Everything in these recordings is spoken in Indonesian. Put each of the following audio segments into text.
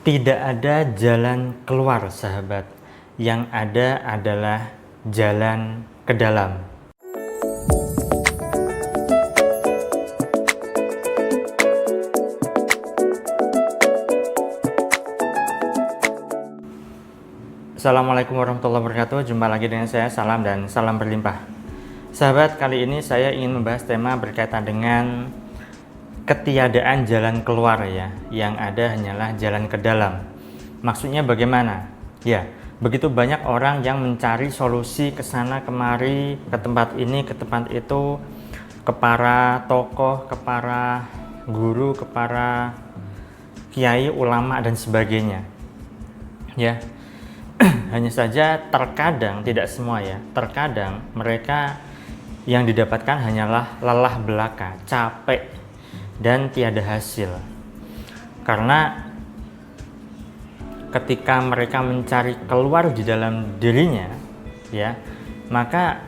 Tidak ada jalan keluar, sahabat. Yang ada adalah jalan ke dalam. Assalamualaikum warahmatullahi wabarakatuh. Jumpa lagi dengan saya, Salam dan salam berlimpah. Sahabat, kali ini saya ingin membahas tema berkaitan dengan ketiadaan jalan keluar ya, yang ada hanyalah jalan ke dalam. Maksudnya bagaimana? Ya, begitu banyak orang yang mencari solusi ke sana kemari, ke tempat ini, ke tempat itu, ke para tokoh, ke para guru, ke para kiai, ulama dan sebagainya. Ya. Hanya saja terkadang, tidak semua ya, terkadang mereka yang didapatkan hanyalah lelah belaka, capek dan tiada hasil. Karena ketika mereka mencari keluar di dalam dirinya ya, maka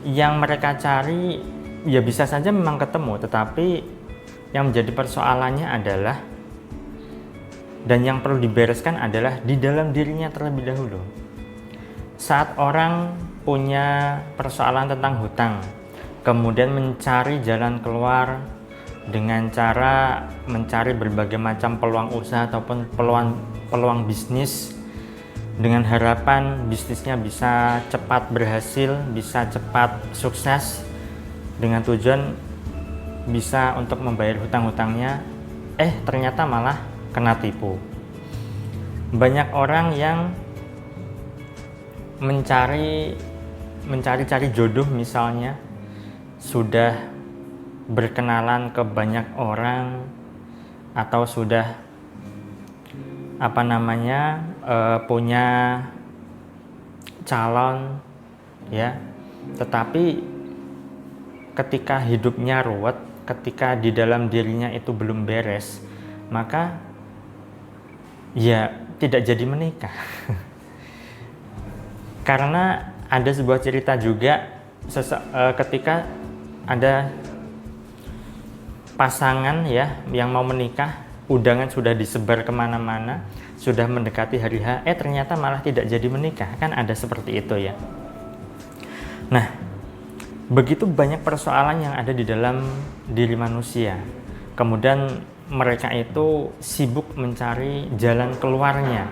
yang mereka cari ya bisa saja memang ketemu, tetapi yang menjadi persoalannya adalah, dan yang perlu dibereskan adalah di dalam dirinya terlebih dahulu. Saat orang punya persoalan tentang hutang, kemudian mencari jalan keluar dengan cara mencari berbagai macam peluang usaha ataupun peluang bisnis, dengan harapan bisnisnya bisa cepat berhasil, bisa cepat sukses, dengan tujuan bisa untuk membayar hutang-hutangnya, ternyata malah kena tipu. Banyak orang yang mencari jodoh misalnya, sudah berkenalan ke banyak orang atau sudah punya calon ya, tetapi ketika hidupnya ruwet, ketika di dalam dirinya itu belum beres, maka ya tidak jadi menikah. Karena ada sebuah cerita juga ketika ada pasangan ya yang mau menikah, undangan sudah disebar kemana-mana, sudah mendekati hari H, ternyata malah tidak jadi menikah. Kan ada seperti itu ya. Nah, begitu banyak persoalan yang ada di dalam diri manusia. Kemudian mereka itu sibuk mencari jalan keluarnya,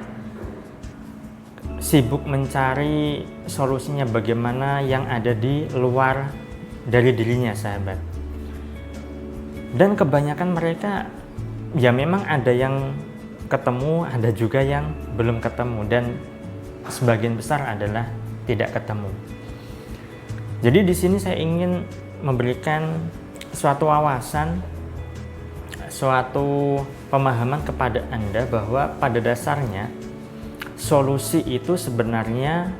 sibuk mencari solusinya bagaimana yang ada di luar dari dirinya, sahabat. Dan kebanyakan mereka ya memang ada yang ketemu, ada juga yang belum ketemu, dan sebagian besar adalah tidak ketemu. Jadi di sini saya ingin memberikan suatu wawasan, suatu pemahaman kepada Anda bahwa pada dasarnya solusi itu sebenarnya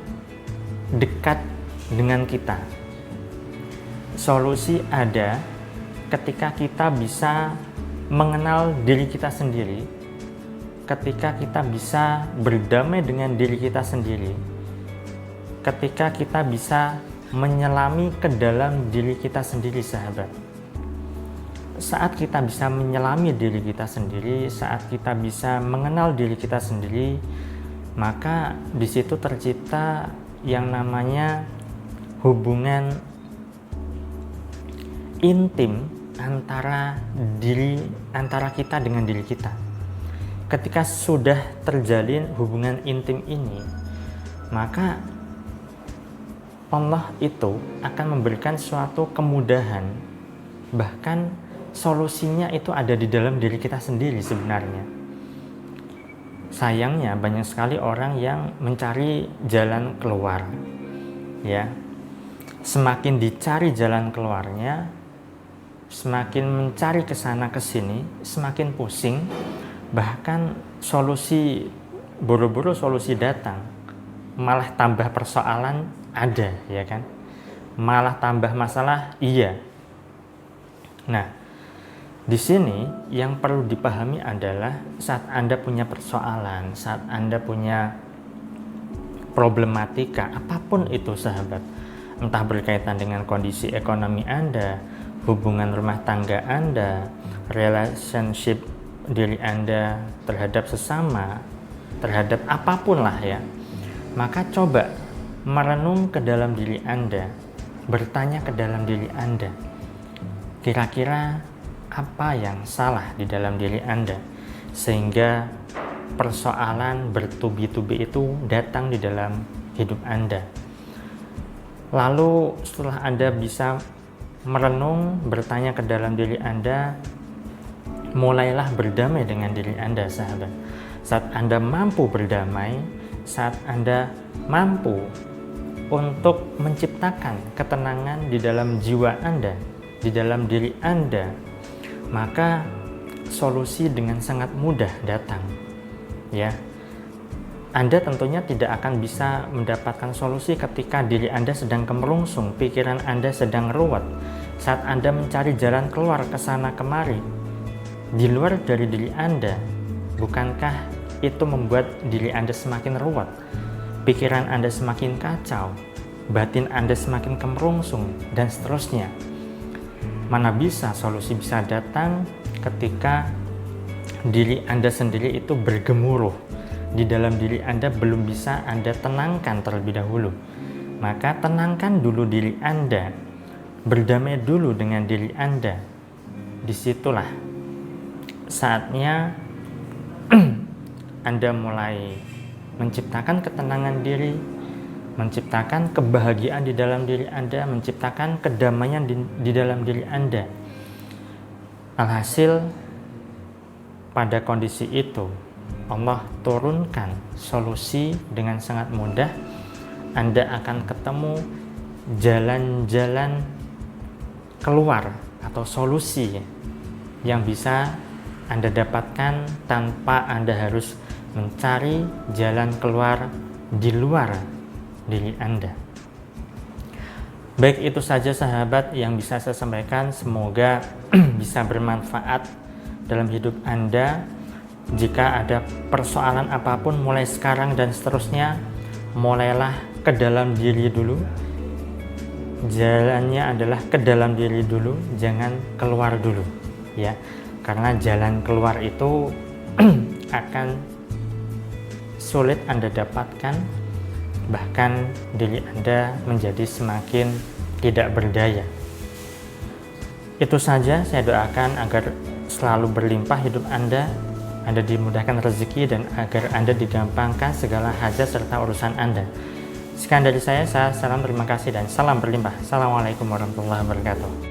dekat dengan kita. Solusi ada ketika kita bisa mengenal diri kita sendiri, ketika kita bisa berdamai dengan diri kita sendiri, ketika kita bisa menyelami ke dalam diri kita sendiri, sahabat. Saat kita bisa menyelami diri kita sendiri, saat kita bisa mengenal diri kita sendiri, maka di situ tercipta yang namanya hubungan intim antara kita dengan diri kita. Ketika sudah terjalin hubungan intim ini, maka Allah itu akan memberikan suatu kemudahan, bahkan solusinya itu ada di dalam diri kita sendiri sebenarnya. Sayangnya banyak sekali orang yang mencari jalan keluar ya. Semakin dicari jalan keluarnya, semakin mencari kesana kesini, semakin pusing, bahkan solusi buru-buru solusi datang, malah tambah persoalan ada ya kan, malah tambah masalah iya. Nah, di sini yang perlu dipahami adalah saat Anda punya persoalan, saat Anda punya problematika apapun itu, sahabat, entah berkaitan dengan kondisi ekonomi Anda, hubungan rumah tangga Anda, relationship diri Anda, terhadap sesama, terhadap apapun lah ya, maka coba merenung ke dalam diri Anda, bertanya ke dalam diri Anda, kira-kira apa yang salah di dalam diri Anda sehingga persoalan bertubi-tubi itu datang di dalam hidup Anda. Lalu setelah Anda bisa merenung, bertanya ke dalam diri Anda, mulailah berdamai dengan diri Anda, sahabat. Saat Anda mampu berdamai, saat Anda mampu untuk menciptakan ketenangan di dalam jiwa Anda, di dalam diri Anda, maka solusi dengan sangat mudah datang. Ya, Anda tentunya tidak akan bisa mendapatkan solusi ketika diri Anda sedang kemerungsung, pikiran Anda sedang ruwet. Saat Anda mencari jalan keluar ke sana kemari, di luar dari diri Anda, bukankah itu membuat diri Anda semakin ruwet, pikiran Anda semakin kacau, batin Anda semakin kemerungsung, dan seterusnya. Mana bisa solusi bisa datang ketika diri Anda sendiri itu bergemuruh, di dalam diri Anda belum bisa Anda tenangkan terlebih dahulu. Maka tenangkan dulu diri Anda, berdamai dulu dengan diri Anda. Disitulah saatnya Anda mulai menciptakan ketenangan diri, menciptakan kebahagiaan di dalam diri Anda, menciptakan kedamaian di dalam diri Anda. Alhasil, pada kondisi itu Allah turunkan solusi dengan sangat mudah. Anda akan ketemu jalan-jalan keluar atau solusi yang bisa Anda dapatkan tanpa Anda harus mencari jalan keluar di luar diri Anda. Baik, itu saja sahabat yang bisa saya sampaikan. Semoga bisa bermanfaat dalam hidup Anda. Jika ada persoalan apapun mulai sekarang dan seterusnya, mulailah ke dalam diri dulu. Jalannya adalah ke dalam diri dulu, jangan keluar dulu, ya. Karena jalan keluar itu akan sulit Anda dapatkan, bahkan diri Anda menjadi semakin tidak berdaya. Itu saja, saya doakan agar selalu berlimpah hidup Anda dimudahkan rezeki, dan agar Anda digampangkan segala hajat serta urusan Anda. Sekian dari saya, salam terima kasih dan salam berlimpah. Assalamualaikum warahmatullahi wabarakatuh.